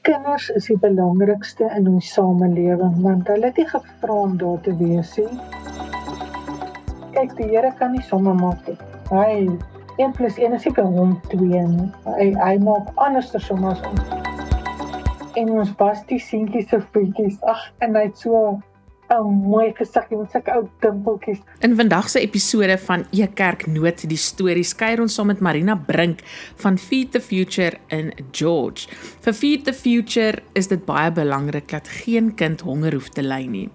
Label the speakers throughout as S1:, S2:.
S1: Kinders is die belangrikste in ons samelewing, want hulle het nie gevra om daar te wees nie. Kyk, die Here kan nie somme maak nie. Hy 1 + 1 is seker hom 2 nie. Hy maak anderste somme as ons. En ons was die seentjies se voetjies. En hy het so 'n mooi gesig met sulke ou dimpeltjies.
S2: In vandag se episode van Ekerk Noot die stories kuier ons saam met Marina Brink van Feed the Future in George. Vir Feed the Future is dit baie belangrik dat geen kind honger hoef te ly nie.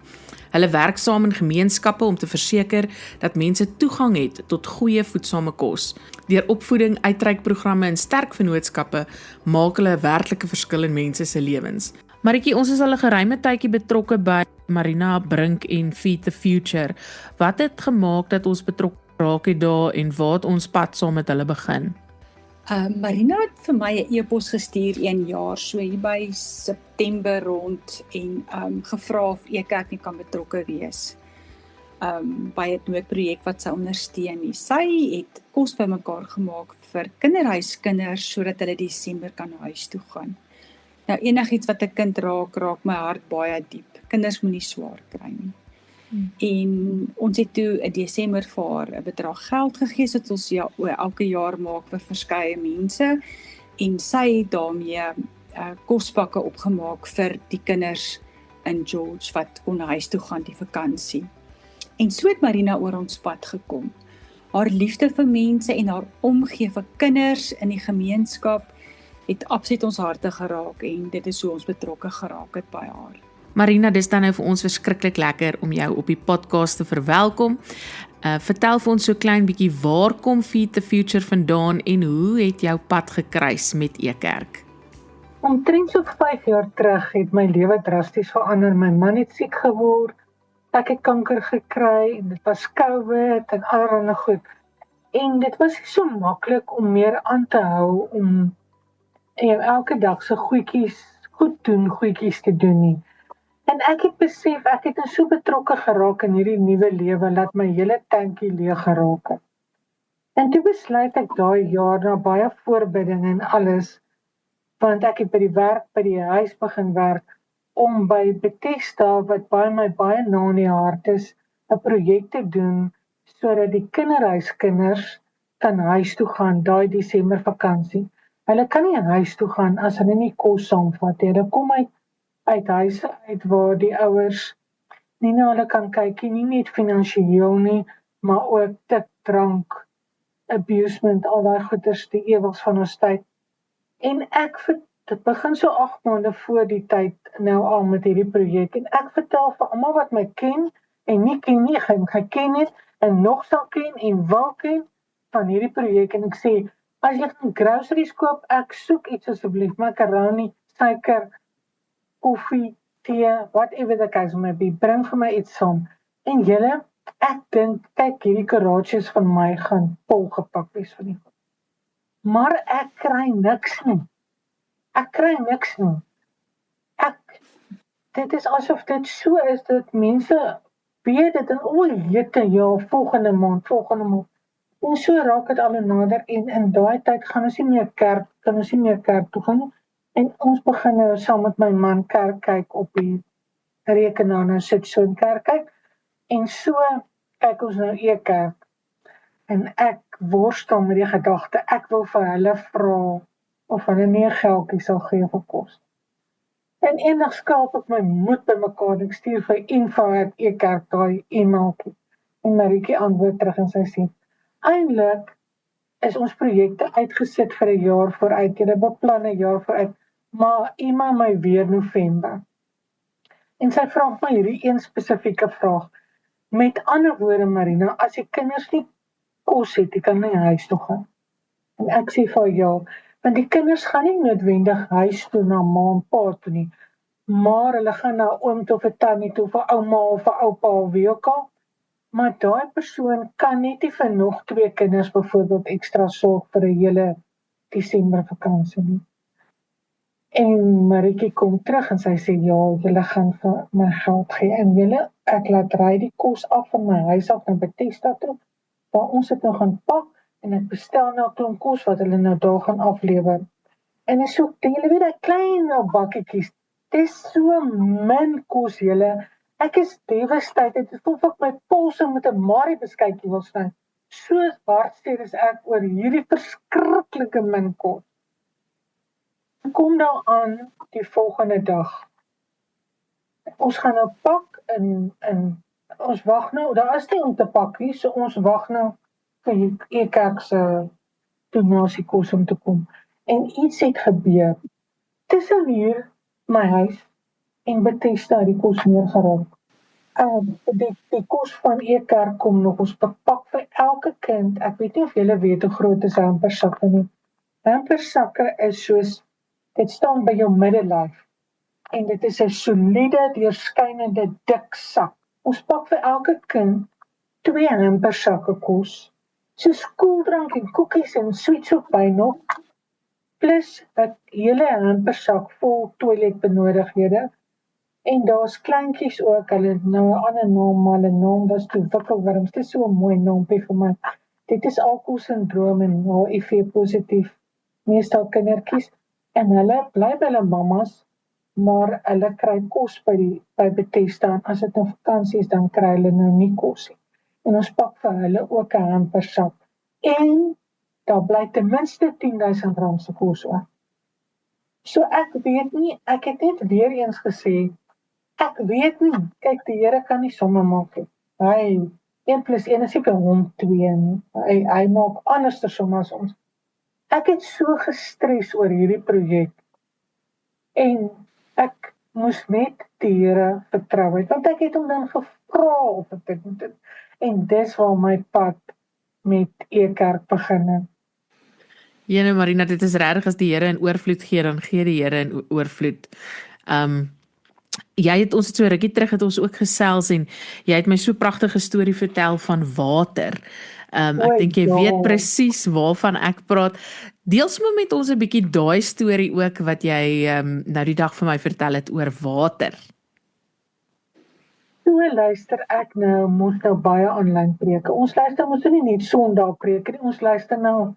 S2: Hulle werk saam in gemeenskappe om te verseker dat mense toegang het tot goeie voedsame kos. Deur opvoeding, uitreikprogramme en sterk vennootskappe maak hulle 'n werklike verskil in mense se lewens. Maritjie, ons is al 'n geruime tydjie betrokke by Marina Brink en Feed the Future. Wat het gemaak dat ons betrokke raak het daar en waar het ons pad saam met hulle begin?
S3: Marina het vir my 'n e-pos gestuur 1 jaar, so hier by September rond en gevra of Ekerk nie kan betrokke wees by 'n noodprojek wat sy ondersteun nie. Sy het kos bymekaar gemaak vir kinderhuiskinders sodat hulle Desember kan huis toe gaan. Nou enigiets wat 'n kind raak my hart baie diep. Kinders moenie swaar kry nie. En ons het toe in Desember vir haar 'n bedrag geld gegee, sodat ons elke jaar maak vir verskeie mense. En sy het daarmee kospakke opgemaak vir die kinders in George wat kon huis toe gaan die vakansie. En so het Marina oor ons pad gekom. Haar liefde vir mense en haar omgee vir kinders in die gemeenskap het absoluut ons harte geraak en dit is hoe ons betrokke geraak het by haar.
S2: Marina, dis dan nou vir ons verskriklik lekker om jou op die podcast te verwelkom. Vertel vir ons so klein bietjie, waar kom Feed the Future vandaan en hoe het jou pad gekruis met Ekerk?
S1: Omtrent so 5 jaar terug het my lewe drasties verander. My man het siek geword, ek het kanker gekry en dit was COVID en allerlei goed. En dit was nie so maklik om meer aan te hou om elke dag so goedjies te doen nie. En ek het besef, ek het so betrokke geraak in hierdie nuwe lewe, dat my hele tankie leeg geraak het. En toe besluit ek daai jaar na baie voorbidding en alles, want ek het by die werk, by die huis begin werk, om by Bethesda, wat my baie na in die hart is, 'n projek te doen, sodat die kinderhuiskinders kan huis toe gaan, daai Desember vakansie. Hulle kan nie huis toe gaan as hulle nie kos saamvat nie. Hulle kom uit huise uit waar die ouers nie na hulle kan kyk nie net finansiëel nie, maar ook tik, drank, abusement, al daai goeders, die ewels van ons tyd. En dit begin so 8 maande voor die tyd nou al met hierdie projek, en ek vertel vir almal wat my ken, en nie ken nie, geken het, en nog sal ken, en wil ken, van hierdie projek, en ek sê, as jy gaan groceries koop, ek soek iets asseblief, macaroni, suiker, koffie, tee, whatever the case may be, bring vir my iets saam. En julle, ek dink, kyk, hierdie karaatjies van my gaan volgepak wees van die goed. Maar ek kry niks nie. Dit is asof dit so is, dat mense weet dit, en jette, ja, volgende maand. En so raak het al nader, en in daai tyd kan ons nie meer kerk toe gaan nie. En ons begin nou saam met my man kerk kyk op die rekenaar, nou sit so in kerk kyk, en so kyk ons nou Ekerk. En ek worstel met die gedagte, ek wil vir hulle vra of hulle nie 'n geldjie sal gee vir kos. En eendag skaap ek my moed bymekaar, ek stuur vir info@ekerk daai e-mailtjie. En Maritjie antwoord terug en sy sê, eintlik is ons projekte uitgesit vir 'n jaar vooruit, julle beplan 'n jaar vooruit, maar e-mail my weer November. En sy vra my hierdie een spesifieke vraag. Met ander woorde, Marina, as die kinders nie kos het, die kan nie huis toe gaan. En ek sê vir ja, want die kinders gaan nie noodwendig huis toe na ma en pa toe nie, maar hulle gaan na oom toe, vir tannie toe, vir ouma of vir oupa of wie ook al. Maar daai persoon kan net nie vir nog 2 kinders byvoorbeeld ekstra sorg vir 'n hele Desember vakansie nie. En Maritjie kom terug en sy sê, ja, julle gaan vir my geld gee. En ek laat ry die kos af van my huis af na Bethesda toe, waar ons het nou gaan pak, en ek bestel nou 'n klomp kos wat hulle nou daar gaan aflewer. En is so, julle weet die klein bakkietjies, dis so min kos julle. Ek is devastated, dit is of ek my polse met 'n Marie beskuitjie wil sny. So hartseer is ek oor hierdie verskriklike min kos. Kom nou aan die volgende dag. Ons gaan nou pak en ons wag nou, daar is nie om te pak nie, so ons wag nou vir die Ekerk se donasiekos om te kom. En iets het gebeur. Tussen hier my huis en Bethesda die kos neergeruk. Die kos van Ekerk kom nog, ons bepak vir elke kind. Ek weet nie of julle weet hoe groot is hampersakke nie. Hampersakke is soos, dit staan by jou middellyf. En dit is 'n soliede, deurskynende, dik sak. Ons pak vir elke kind 2 hampersakke kos, soos koeldrank en koekies en sweetsoep by nog, plus 'n hele hampersak vol toiletbenodighede. En daar's kleintjies ook, hulle nou 'n ander naam, maar hulle naam was toe wikkelwurms. Dit is so 'n mooi naampie vir my. Dit is alkoholsindroom en HIV positief, meestal kindertjies. En hulle bly by hulle mammas, maar hulle kry kos by Bethesda. En as dit nou vakansie is, dan kry hulle nou nie kos nie. En ons pak vir hulle ook 'n hampersak. En daar bly ten minste R10,000 se kos oor. So ek weet nie, ek het net weer eens gesê, ek weet nie, kyk die Here kan nie somme maak nie. Hy 1 + 1 is nie vir hom 2 nie. Hy maak anderste somme as ons. Ek het so gestres oor hierdie projek. En ek moes net die Here vertrou, want ek het hom dan gevra of ek dit moet doen. En dis waar my pad met Ekerk begin.
S2: Jene Marina, dit is regtig as die Here in oorvloed gee, dan gee die Here in oorvloed. Jy het ons so rukkie terug het ons ook gesels en jy het my so pragtige storie vertel van water. Ek dink jy weet presies waarvan ek praat. Deel sommer met ons 'n bietjie daai storie ook wat jy nou die dag vir my vertel het oor water.
S1: So luister ek nou, mos nou baie aanlyn preke. Ons luister mos nie net Sondag preke nie, ons luister nou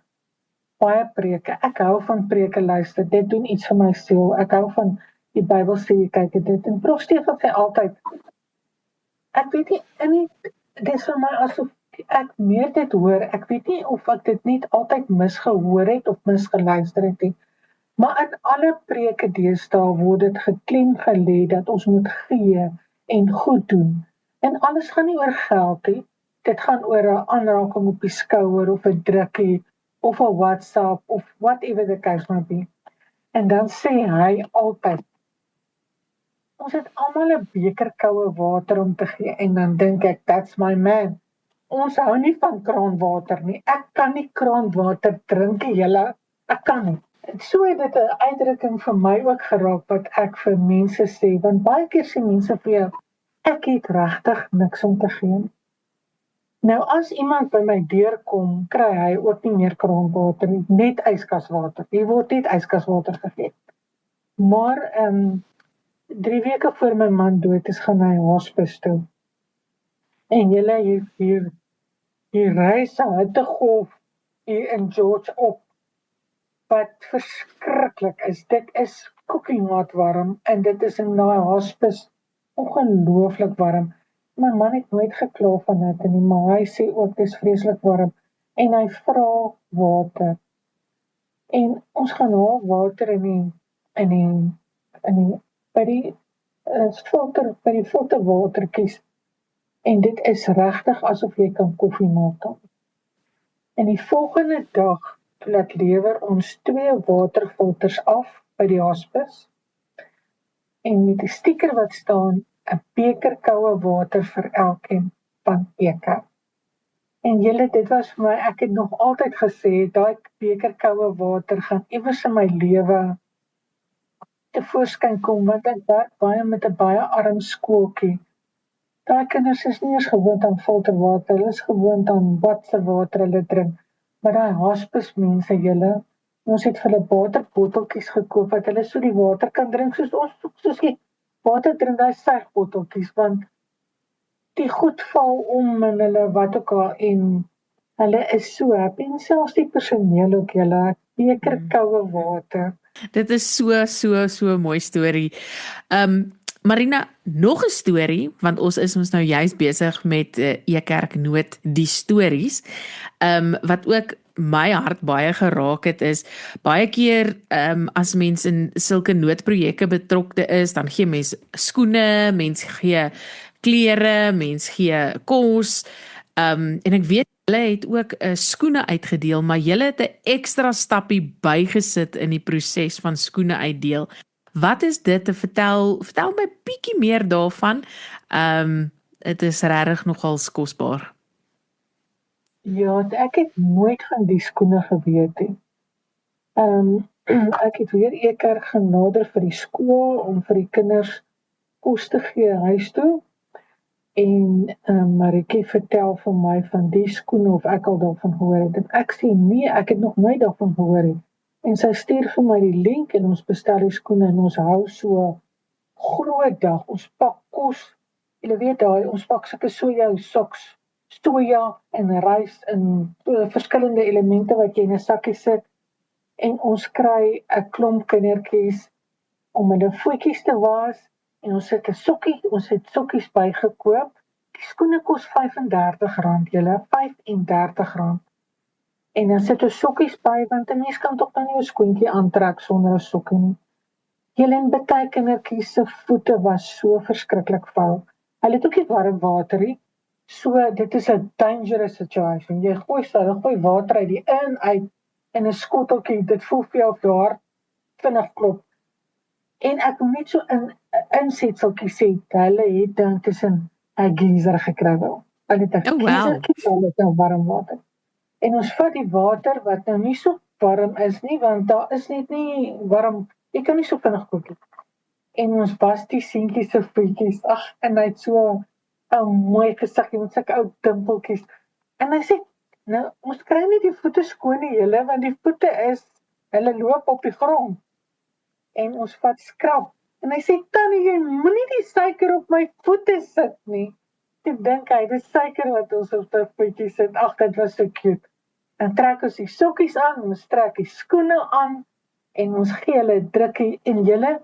S1: baie preke. Ek hou van preke luister, dit doen iets vir my siel. Ek hou van die Bybel sê jy kyk dit. En Prof Stefan sê altyd, ek weet nie, dit is vir my asof ek meer dit hoor, ek weet nie of ek dit net altyd misgehoor het of misgeluister het nie, maar in alle preke deesdae word dit geklem gelê dat ons moet gee en goed doen. En alles gaan nie oor geld nie, dit gaan oor 'n aanraking op die skouer of 'n drukkie of 'n WhatsApp of whatever the case may be. En dan sê hy altyd, ons het almal 'n beker koue water om te gee en dan dink ek, that's my man. Ons hou nie van kraanwater nie. Ek kan nie kraanwater drink nie, julle. Ek kan nie. So het dit 'n uitdrukking vir my ook geraak wat ek vir mense sê, want baie keer sê mense vir jou, ek het regtig niks om te gee. Nou as iemand by my deur kom, kry hy ook nie meer kraanwater nie, net yskaswater. Hier word net yskaswater gegee. Maar 3 weke voor my man dood is, gaan hy hospice toe. En julle hier reis 'n hittegolf hier in George op, wat verskriklik is. Dit is cooking hot warm, en dit is in daai hospice ongelooflik warm. My man het nooit gekla van dit nie, maar hy sê ook dis vreeslik warm. En hy vra water. En ons gaan haal water by die filterwatertjies. En dit is regtig asof jy kan koffie maak. En die volgende dag laat lewer ons 2 waterfilters af by die hospice. En met die stiker wat staan, 'n beker koue water vir elkeen van Ekerk. En julle, dit was vir my, ek het nog altyd gesê, daai beker koue water gaan iewers in my lewe tevoorskyn kom, want ek werk baie met 'n baie arm skooltjie. Daai kinders is nie eens gewoond aan filterwater, hulle is gewoond aan watse water hulle drink. Maar daai hospice mense, julle, ons het vir hulle waterbotteltjies gekoop, wat hulle so die water kan drink, soos jy water drink, daai suigbotteltjies, want die goed val om en hulle wat ook al, en hulle is so happy, en selfs die personeel ook, julle, beker koue water.
S2: Dit is so 'n mooi storie. Marina, nog 'n storie, want ons is nou juist besig met Ekerk Noot die stories. Wat ook my hart baie geraak het is, baie keer as mens in sulke noodprojekte betrokke is, dan gee mens skoene, mens gee klere, mens gee kos. En ek weet julle het ook skoene uitgedeel, maar julle het 'n ekstra stappie bygesit in die proses van skoene uitdeel. Wat is dit? Vertel my bietjie meer daarvan. Dit is regtig nogals kosbaar.
S1: Ja, ek het nooit van die skoene geweet nie. Ek het weer Ekerk genader vir die skool om vir die kinders kos te gee huis toe. En Maritjie vertel vir my van die skoene of ek al daarvan gehoor het. En ek sê nee, ek het nog nooit daarvan gehoor nie. En sy stuur vir my die link en ons bestel die skoene en ons hou so groot dag. Ons pak kos. Julle weet daai, ons pak sulke soja en rys en verskillende elemente wat jy in 'n sakkie sit. En ons kry 'n klomp kindertjies om hulle voetjies te was. En ons het sokkies bygekoop. Die skoene kos R35, julle, R35. En dan sit ons sokkies by, want 'n mens kan tog nou nie 'n skoentjie aantrek sonder 'n sokkie nie. Julle, en baie kindertjies se voete was so verskriklik vuil. Hulle het ook nie warm water nie. So dit is 'n dangerous situation. Jy gooi water uit die in uit in 'n skotteltjie. Dit voel vir jou of jou hart vinnig klop. En ek moet net so in insetseltjie sê, hulle het dan tussen 'n geyser gekry wel. Hulle het 'n geysertjie, hulle het nou warm water. En ons vat die water wat nou nie so warm is nie, want daar is net nie warm, jy kan nie so vinnig kook nie. En ons was die seentjies se voetjies, en hy het so 'n mooi gesiggie met sulke ou dimpeltjies. En hy sê, nou, ons kry nie die voete skoon nie, julle, want die voete hulle loop op die grond. En ons vat skrap. En hy sê, Tannie, jy moenie die suiker op my voete sit nie. Ek dink hy, dis suiker wat ons op die voetjies sit. Dit was so cute. Dan trek ons die sokkies aan, ons trek die skoene aan, en ons gee hulle 'n drukkie. En julle,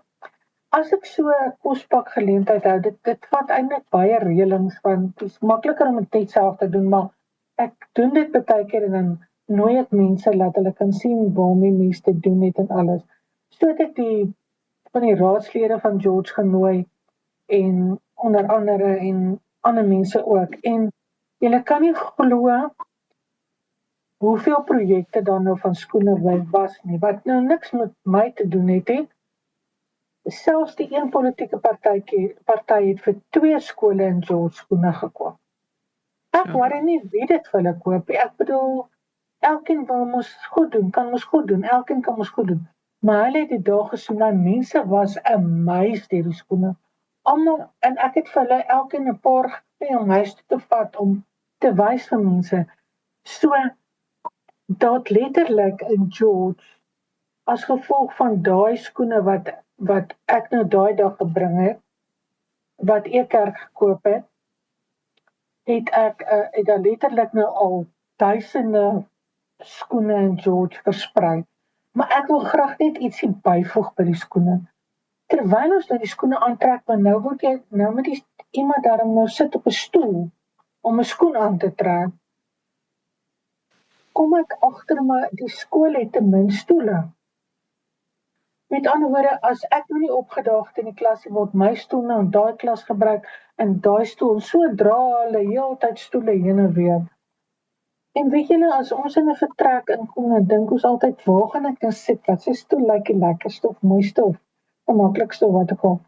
S1: as ek so 'n kospak geleentheid hou, dit vat eintlik baie reëlings, want dit is makliker om dit net self te doen, maar ek doen dit baie keer en dan nooi ek mense laat hulle kan sien waarmee mense dit doen het en alles. So het ek van die raadslede van George genooi en onder andere en ander mense ook. En julle kan nie glo hoeveel projekte daar nou van skoene was nie, wat nou niks met my te doen het. Selfs die een politieke party het vir 2 skole in George skoene gekoop. Ek worry nie wie dit vir hulle koop. Ek bedoel, elkeen wil mos goed doen, elkeen kan mos goed doen. Maar hulle het die dag gesien, dat mense was amazed deur die skoene. Almal, en ek het vir hulle elkeen 'n paar gegee om huis toe te vat, om te wys vir mense. So, dat letterlik in George, as gevolg van daai skoene wat ek nou daai dag gebring het, wat Ekerk gekoop het ek dan letterlik nou al duisende skoene in George versprei. Maar ek wil graag net ietsie byvoeg by die skoene. Terwyl ons nou die skoene aantrek, maar nou moet iemand daarom nou sit op 'n stoel om 'n skoen aan te trek. Kom ek agter, maar die skool het te min stoele. Met ander woorde, as ek nou nie opgedaag het in die klas, word my stoel nou in daai klas gebruik, en daai stoel, so dra hulle heeltyd stoele heen en weer. En weet julle, as ons in 'n vertrek inkom, dan dink ons altyd, waar gaan ek nou sit? Wat se stoel lyk die lekkerste of mooiste of die maklikste of wat ook al.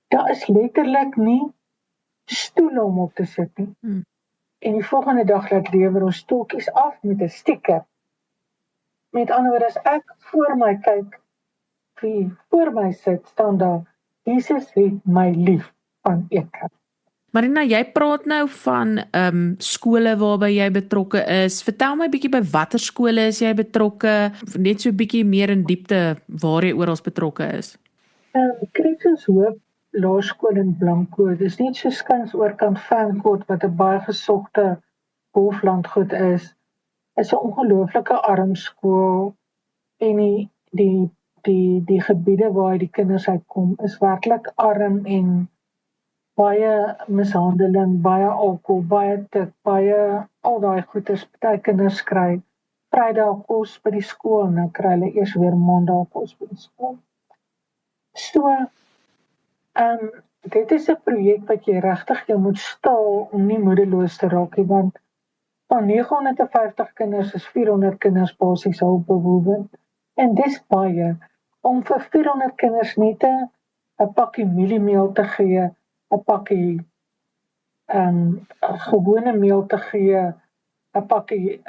S1: Daar is letterlik nie stoele om op te sit nie. En die volgende dag laat lewer ons stoeltjies af met 'n sticker. Met ander woorde, as ek voor my kyk, wie voor my sit, staan daar, Jesus het my lief van Ekerk.
S2: Marina, jy praat nou van skole waarby jy betrokke is. Vertel my bietjie, by watter skole is jy betrokke? Net so bietjie meer in diepte waar jy oral betrokke is.
S1: Kreeksens Hoop Laerskool in Blanco, dis net so skins oorkant Vankort, wat 'n baie gesogte golflandgoed is 'n ongelooflike arm skool, en die die gebiede waar die kinders uitkom is werklik arm en baie mishandeling, baie alkohol, baie tik, baie al daai goeders. Party kinders kry Vrydag kos by die skool en dan kry hulle eers weer Maandag kos by die skool. So, dit is 'n projek wat jy regtig jy moet staal om nie moedeloos te raak nie, want van 950 kinders is 400 kinders basies hulpbehoevend. En dis baie om vir 400 kinders net 'n pakkie mieliemeel te gee, 'n pakkie gewone meel te gee, 'n pakkie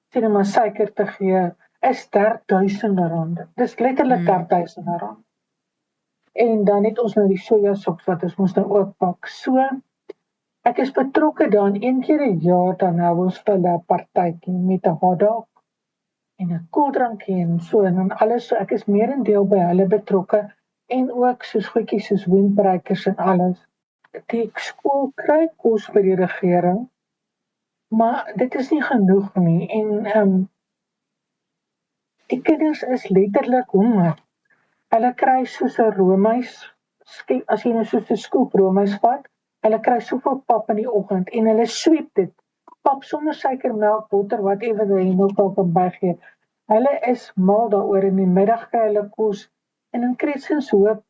S1: sien maar suiker te gee, is R30.000. Dis letterlik R30.000. En dan het ons nou die sojasops wat ons moes nou ook pak. So, ek is betrokke dan 1 keer 'n jaar, dan hou ons vir 'n partytjie met 'n hotdog en 'n koeldrankie en so en dan alles. So ek is meerendeel by hulle betrokke en ook soos goedjies soos windbreekers en alles. Die skool kry kos by die regering, maar dit is nie genoeg nie en die kinders is letterlik honger. Hulle kry soos 'n roomys, as jy nou soos 'n skoep roomys vat, hulle kry soveel pap in die oggend en hulle sweep dit. Pap sonder suiker, melk, botter, whatever jy nou kan bygee. Hulle is mal daaroor in die middag kry hulle kos en in Christens Hoop,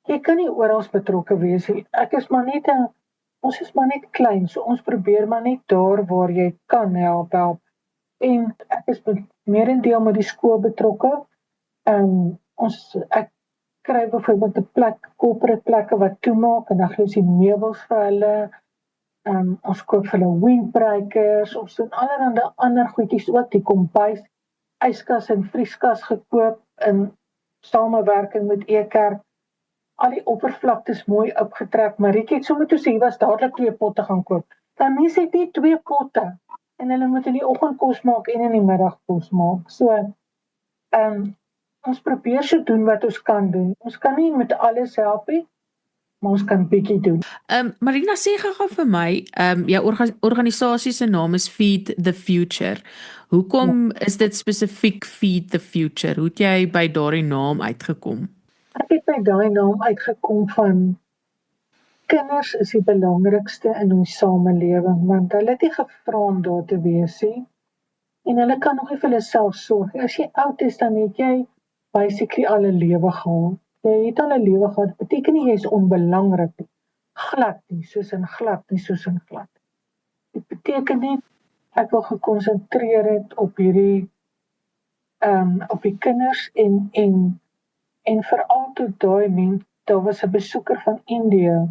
S1: jy kan nie oral betrokke wees nie. Ons is maar net klein, so ons probeer maar net daar waar jy kan help. En ek is meerendeel met die skool betrokke. Ek kry byvoorbeeld 'n plek, corporate plekke wat toemaak en dan gee ons die meubels vir hulle. Ons koop vir hulle windbreekers, ons doen allerhande ander goedjies ook, die kombuis, yskas en vrieskas gekoop in samewerking met Ekerk. Al die oppervlaktes mooi opgetrek, maar ek het sommer toe sê, jy was dadelik 2 potte gaan koop. Dan mense het nie 2 potte, en hulle moet in die oggend kos maak en in die middag kos maak. So, ons probeer so doen wat ons kan doen. Ons kan nie met alles help nie, maar ons kan bietjie doen.
S2: Marina, sê gou vir my, jou organisasie se naam is Feed the Future. Hoekom is dit spesifiek Feed the Future? Hoe het jy by daardie naam uitgekom?
S1: Ek het by daai naam uitgekom van kinders is die belangrikste in ons samelewing, want hulle het nie gevra om daar te wees nie. En hulle kan nog nie vir hulle self sorg. As jy oud is, dan het jy basically al 'n lewe gehad. Jy het al 'n lewe gehad, dit beteken nie jy is onbelangrik nie. Glad nie, soos in glad nie, soos in glad. Dit beteken nie, ek wil gekonsentreer het op hierdie, op die kinders en veral tot daai mens, daar was 'n besoeker van Indië,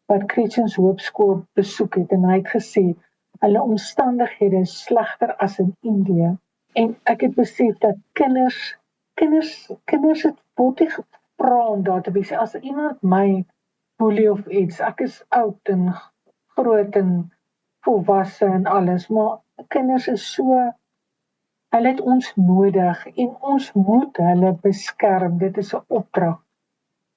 S1: wat Christens Hoop skool besoek het, en hy het gesê, hulle omstandighede is slegter as in Indië. En ek het besef dat kinders het word nie gevra om daar te wees. As iemand my boelie of iets, ek is oud en groot en volwasse en alles, maar kinders is so, hulle het ons nodig en ons moet hulle beskerm. Dit is 'n opdrag.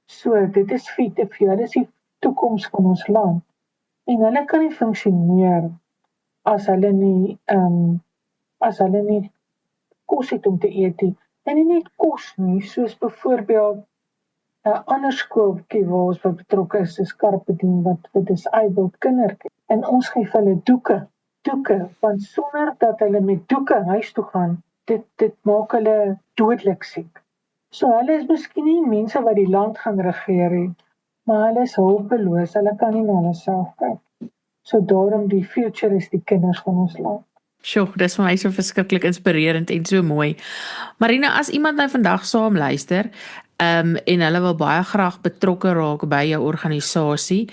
S1: So, dit is Feed the Future, hulle is die toekoms van ons land. En hulle kan nie funksioneer as hulle nie kos het om te eet nie. En nie net kos nie, soos byvoorbeeld 'n ander skooltjie waar ons betrokke is Carpe Diem, wat vir disabled kindertjies. En ons gee vir hulle doeke, want sonder dat hulle met doeke huis toe gaan, dit maak hulle dodelik siek. So hulle is miskien nie mense wat die land gaan regeer nie, maar hulle is hulpeloos, hulle kan nie na hulle self kyk. So daarom die future is die kinders van ons land.
S2: Sjoe, dis vir my so verskriklik inspirerend en so mooi. Marina, as iemand nou vandag saam luister, en hulle wil baie graag betrokke raak by jou organisasie,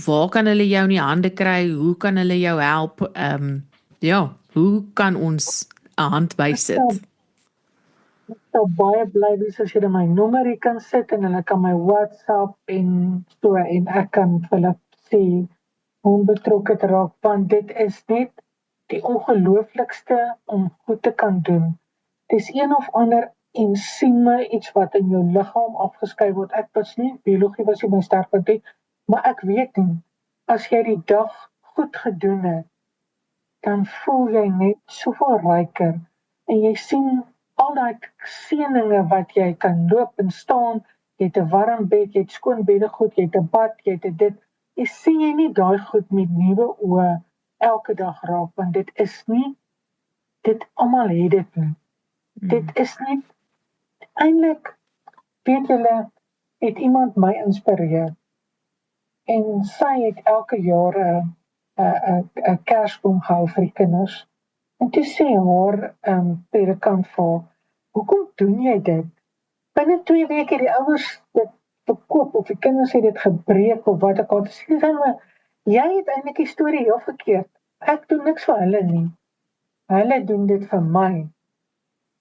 S2: waar kan hulle jou in die hande kry? Hoe kan hulle jou help? Hoe kan ons 'n hand bysit?
S1: Ek sal baie bly wees as jy my nommer hier kan sit en hulle kan my WhatsApp en so, en ek kan vir hulle sê hoe om betrokke te raak, want dit is net die ongelooflikste om goed te kan doen. Dis een of ander ensieme, iets wat in jou liggaam afgeskei word. Ek was nie, biologie was nie my sterkpunt nie, maar ek weet nie, as jy die dag goed gedoen het, dan voel jy net soveel ryker, en jy sien al daai seëninge wat jy kan loop en staan, jy het 'n warm bed, jy het skoon beddegoed, jy het 'n bad, jy het dit. Jy sien jy nie daai goed met nuwe oë elke dag raak, want dit is nie, dit almal het dit nie. Dit is nie, eintlik, weet julle, het iemand my inspireer, en sy het elke jaar 'n Kersboom gehou vir die kinders, en toe sê haar predikant vir haar, hoekom doen jy dit? Binne 2 weke het die ouers dit verkoop, of die kinders het dit gebreek, of wat ek al, sê sy maar, jy het eintlik die storie heel verkeerd, ek doen niks vir hulle nie, hulle doen dit vir my,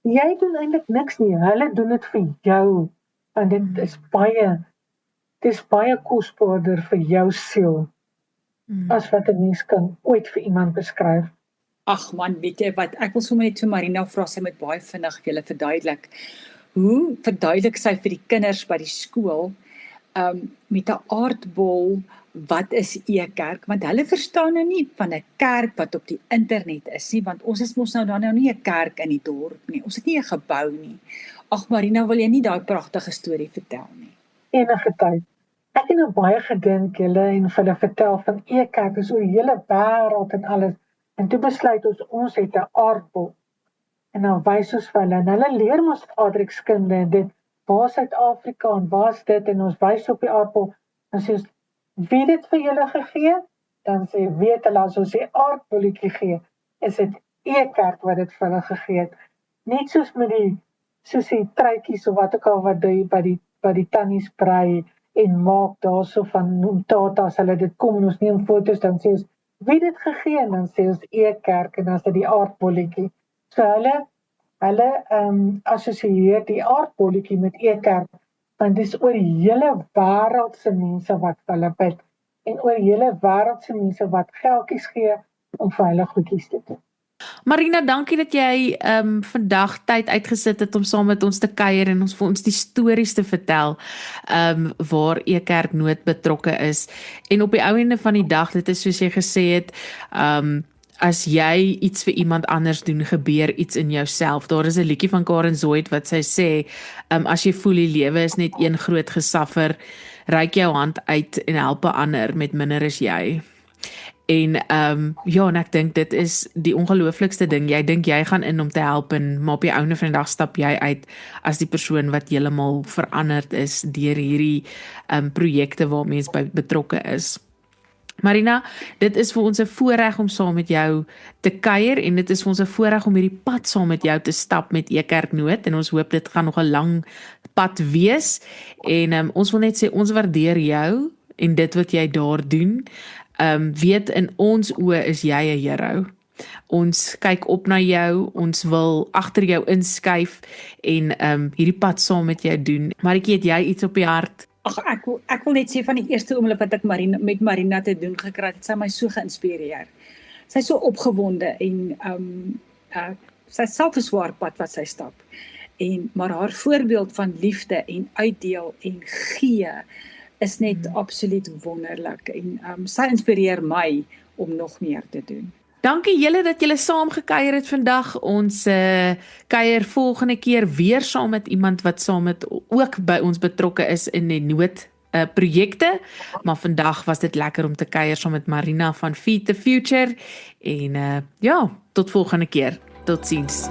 S1: jy doen eintlik niks nie, hulle doen dit vir jou, want dit is baie kosbaarder vir jou siel, as wat 'n mens kan ooit vir iemand beskryf.
S3: Ag man, weet jy wat, ek wil sommer net vir Marina vra, sy moet baie vinnig vir julle verduidelik. Hoe verduidelik sy vir die kinders by die skool, met 'n aardbol, wat is e-kerk? Want hulle verstaan nou nie van 'n kerk wat op die internet is nie, want ons is mos nou nie 'n kerk in die dorp nie, ons het nie 'n gebou nie. Ag Marina, wil jy nie daai pragtige storie vertel nie?
S1: Enige tyd. Ek het nou baie gedink julle en vir hulle vertel van e-kerk, is oor die hele wêreld en alles, en toe besluit ons het 'n aardbol, en dan wys ons vir hulle, en hulle leer ons aardrykskunde, en dit, waar is Suid-Afrika, en waar is dit, en ons wys op die aardbol, en sê ons, wie het dit vir julle gegee? Dan sê, weet hulle, as ons die aardbolletjie gee, is dit e-kerk wat dit vir hulle gegee het. Net soos die truitjies, of wat ook al wat by die tannies brei, en maak daarso van noemtata, as hulle dit kom, en ons neem foto's, dan sê ons, wie dit gegee, en dan sê ons e-kerk, en dan is dit die aardbolletjie. So hulle assosieer die aardbolletjie met e-kerk, want dit is oor die hele wêreldse mense wat hulle bid, en oor die hele wêreldse mense wat geldjies gee, om vir hulle goedjies te doen.
S2: Marina, dankie dat jy vandag tyd uitgesit het om saam met ons te kuier en vir ons die stories te vertel waar e-kerk Noord betrokke is. En op die ou ende van die dag, dit is soos jy gesê het, as jy iets vir iemand anders doen, gebeur iets in jouself. Daar is 'n liedjie van Karen Zoid wat sy sê, as jy voel die lewe is net een groot gesaffer, reik jou hand uit en help 'n ander met minder as jy. En en ek dink dit is die ongelooflikste ding. Jy dink jy gaan in om te help, maar op die einde van die dag stap jy uit as die persoon wat heeltemal veranderd is deur hierdie projekte waar mense by betrokke is. Marina, dit is vir ons 'n voorreg om saam met jou te kuier, en dit is vir ons 'n voorreg om hierdie pad saam met jou te stap met e-kerk Noord, en ons hoop dit gaan nog 'n lang pad wees, en ons wil net sê, ons waardeer jou en dit wat jy daar doen. Weet, in ons oë is jy 'n hero. Ons kyk op na jou, ons wil agter jou inskuif en hierdie pad saam met jou doen. Maritjie, het jy iets op die hart?
S3: Ag, ek wil net sê van die eerste oomblik wat ek met Marina te doen gekry het, sy my so geïnspireer. Sy is so opgewonde en sy is self 'n swaar pad wat sy stap. Maar haar voorbeeld van liefde en uitdeel en gee is net absoluut wonderlik, en sy inspireer my om nog meer te doen.
S2: Dankie julle dat julle saam gekuier het vandag. Ons kuier volgende keer weer saam met iemand wat saam met ook by ons betrokke is in die Noord projekte, maar vandag was dit lekker om te kuier saam met Marina van Feed the Future, en tot volgende keer. Totsiens.